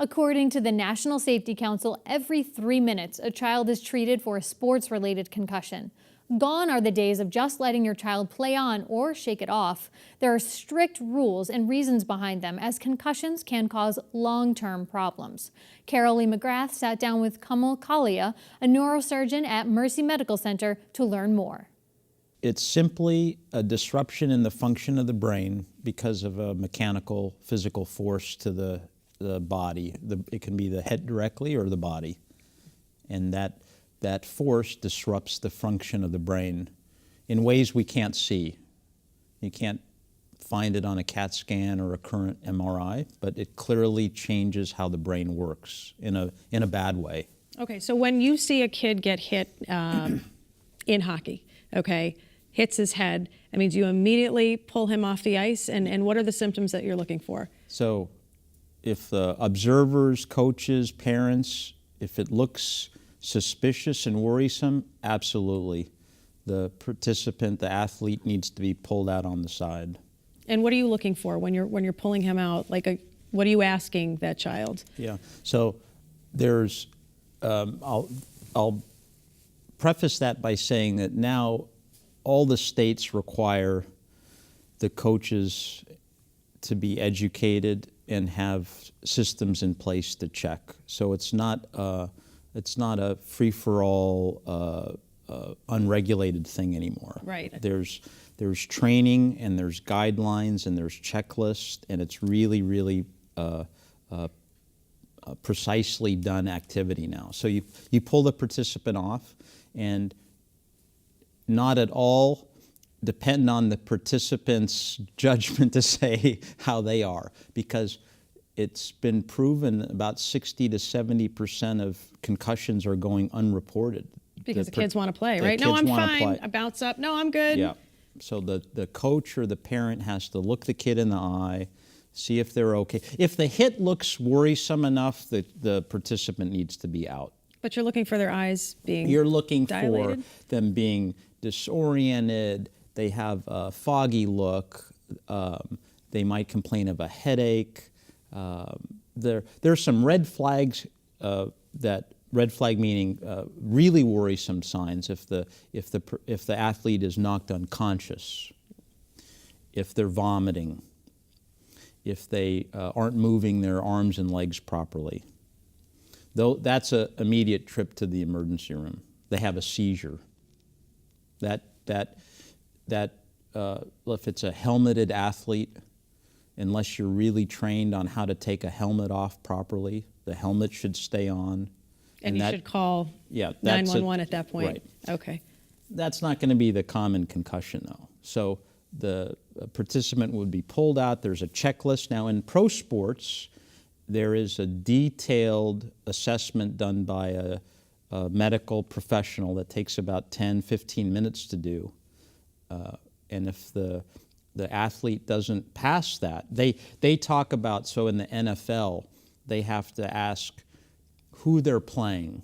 According to the National Safety Council, every 3 minutes a child is treated for a sports-related concussion. Gone are the days of just letting your child play on or shake it off. There are strict rules and reasons behind them, as concussions can cause long-term problems. Carolee McGrath sat down with Kamal Kalia, a neurosurgeon at Mercy Medical Center, to learn more. It's simply a disruption in the function of the brain because of a mechanical, physical force to the body. It can be the head directly or the body. And that force disrupts the function of the brain in ways we can't see. You can't find it on a CAT scan or a current MRI, but it clearly changes how the brain works in a bad way. Okay, so when you see a kid get hit in hockey, okay, hits his head, I mean, do you immediately pull him off the ice? And what are the symptoms that you're looking for? So if the observers, coaches, parents, if it looks suspicious and worrisome, absolutely. The participant, the athlete, needs to be pulled out on the side. And what are you looking for when you're pulling him out? What are you asking that child? Yeah. So there's, I'll preface that by saying that now all the states require the coaches to be educated and have systems in place to check. So it's not a free-for-all, unregulated thing anymore. Right. There's training and there's guidelines and there's checklists, and it's really, really precisely done activity now. So you pull the participant off, and not at all depend on the participant's judgment to say how they are, because it's been proven about 60 to 70% of concussions are going unreported. Because the kids want to play, right? No, I'm fine. I bounce up. No, I'm good. Yeah. So the coach or the parent has to look the kid in the eye, see if they're okay. If the hit looks worrisome enough, the participant needs to be out. But you're looking for their eyes being You're looking dilated? for them being disoriented. They have a foggy look. They might complain of a headache. There's some red flags red flag meaning really worrisome signs if the athlete is knocked unconscious, if they're vomiting, if they aren't moving their arms and legs properly. Though that's an immediate trip to the emergency room. They have a seizure. If it's a helmeted athlete, unless you're really trained on how to take a helmet off properly, the helmet should stay on. And you should call 911 at that point. Right. Okay. That's not going to be the common concussion, though. So the participant would be pulled out. There's a checklist. Now, in pro sports, there is a detailed assessment done by a medical professional that takes about 10, 15 minutes to do. And if the athlete doesn't pass that, they talk about, so in the NFL, they have to ask who they're playing.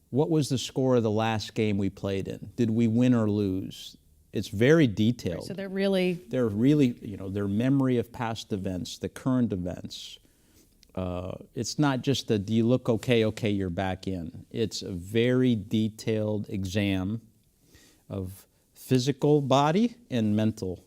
What was the score of the last game we played in? Did we win or lose? It's very detailed. Right, so they're really, their memory of past events, the current events. It's not just do you look okay, you're back in. It's a very detailed exam of physical body and mental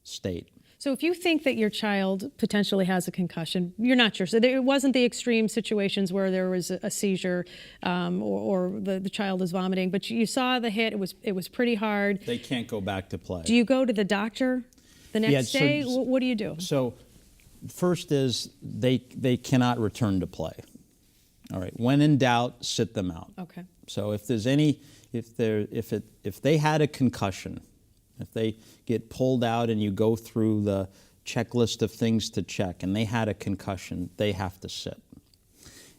state. So if you think that your child potentially has a concussion, you're not sure. So it wasn't the extreme situations where there was a seizure or the child is vomiting, but you saw the hit, it was pretty hard. They can't go back to play. Do you go to the doctor the next day? What do you do? So first is they cannot return to play. All right. When in doubt, sit them out. Okay. So if they had a concussion, if they get pulled out and you go through the checklist of things to check and they had a concussion, they have to sit.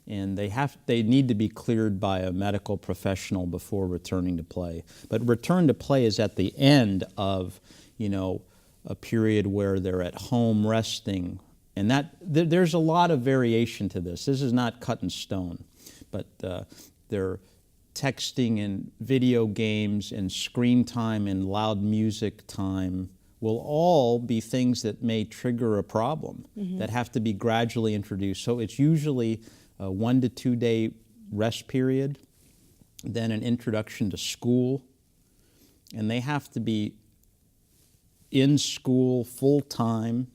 And they need to be cleared by a medical professional before returning to play. But return to play is at the end of, a period where they're at home resting. And there's a lot of variation to this. This is not cut in stone. But they're texting and video games and screen time and loud music time will all be things that may trigger a problem that have to be gradually introduced. So it's usually a 1 to 2 day rest period, then an introduction to school, and they have to be in school full time,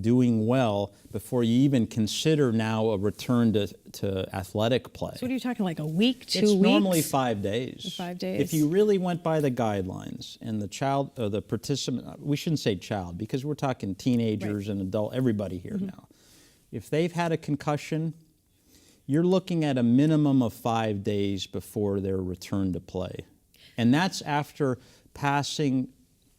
doing well, before you even consider now a return to athletic play. So what are you talking, like a week, 2 It's weeks? normally 5 days. 5 days. If you really went by the guidelines and the child or the participant, we shouldn't say child because we're talking teenagers and adult, everybody here now. If they've had a concussion, you're looking at a minimum of 5 days before their return to play. And that's after passing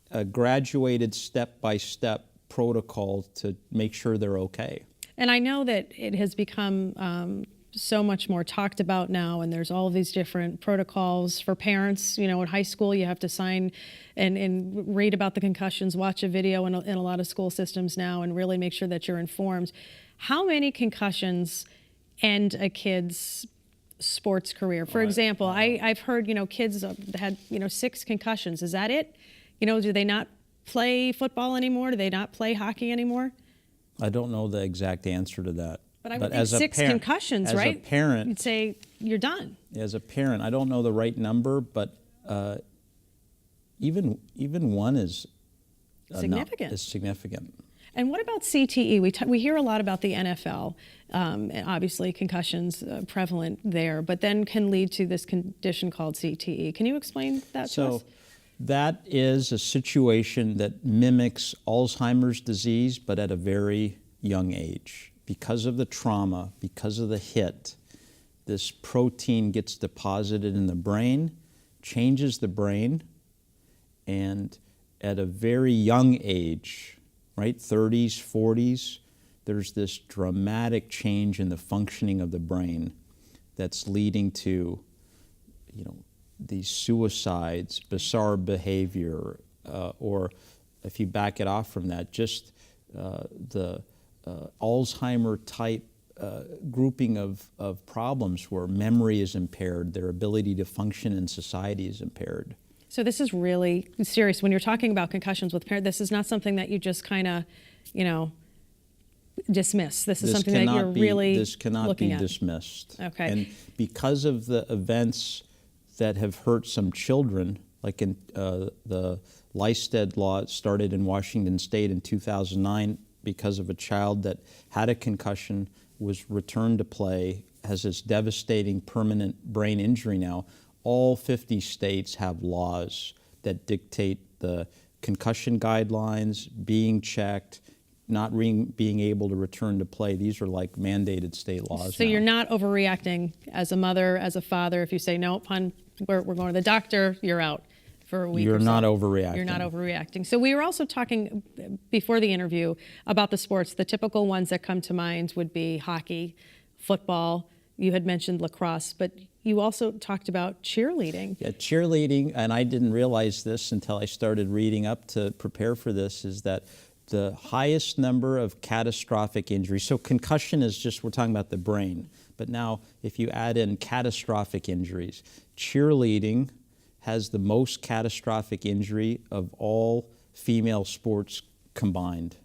a graduated step-by-step protocol to make sure they're okay. And I know that it has become so much more talked about now, and there's all of these different protocols for parents. You know, in high school, you have to sign and read about the concussions, watch a video in a lot of school systems now, and really make sure that you're informed. How many concussions end a kid's sports career? For example, I've heard, you know, kids had, you know, 6 concussions. Is that it? You know, do they not play football anymore? Do they not play hockey anymore? I don't know the exact answer to that. But I would think 6 concussions, right? As a parent, you'd say you're done. As a parent, I don't know the right number, but even one is significant. Is significant. And what about CTE? We hear a lot about the NFL, and obviously concussions prevalent there, but then can lead to this condition called CTE. Can you explain that to us? That is a situation that mimics Alzheimer's disease, but at a very young age. Because of the trauma, because of the hit, this protein gets deposited in the brain, changes the brain, and at a very young age, right, 30s, 40s, there's this dramatic change in the functioning of the brain that's leading to, you know, these suicides, bizarre behavior, or if you back it off from that, just the Alzheimer type grouping of problems where memory is impaired, their ability to function in society is impaired. So this is really serious. When you're talking about concussions with parents, this is not something that you just kind of, you know, dismiss. This is something that you're really looking at. This cannot be dismissed. Okay. And because of the events that have hurt some children, like in the Lysted law started in Washington State in 2009 because of a child that had a concussion, was returned to play, has this devastating permanent brain injury now. All 50 states have laws that dictate the concussion guidelines, being checked, not being able to return to play. These are like mandated state laws. So you're not overreacting as a mother, as a father, if you say, nope, hon, we're going to the doctor, you're out for a week You're or so. not overreacting. You're not overreacting. So we were also talking before the interview about the sports. The typical ones that come to mind would be hockey, football. You had mentioned lacrosse, but you also talked about cheerleading. Yeah, cheerleading, and I didn't realize this until I started reading up to prepare for this, is that the highest number of catastrophic injuries, so concussion is just, we're talking about the brain, but now if you add in catastrophic injuries, cheerleading has the most catastrophic injury of all female sports combined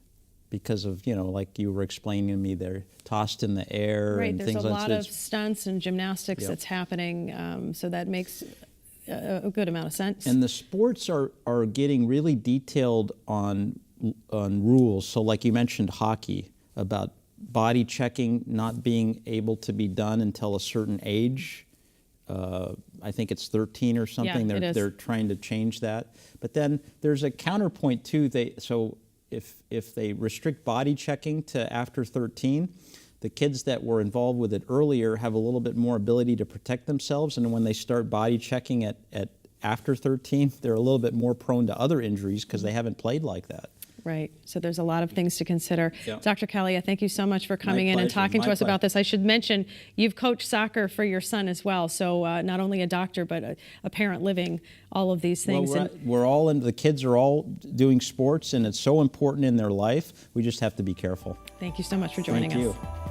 because of, you know, like you were explaining to me, they're tossed in the air and things like that. Right, there's a lot of stunts and gymnastics that's happening, so that makes a good amount of sense. And the sports are getting really detailed on rules. So like you mentioned hockey, about body checking not being able to be done until a certain age. I think it's 13 or something. Yeah, they're trying to change that. But then there's a counterpoint too. So if they restrict body checking to after 13, the kids that were involved with it earlier have a little bit more ability to protect themselves, and when they start body checking at after 13, they're a little bit more prone to other injuries because they haven't played like that. Right. So there's a lot of things to consider. Yeah. Dr. Kalia, thank you so much for coming in and talking to us about this. I should mention you've coached soccer for your son as well. So not only a doctor, but a parent living all of these things. Well, the kids are all doing sports, and it's so important in their life. We just have to be careful. Thank you so much for joining us. Thank you.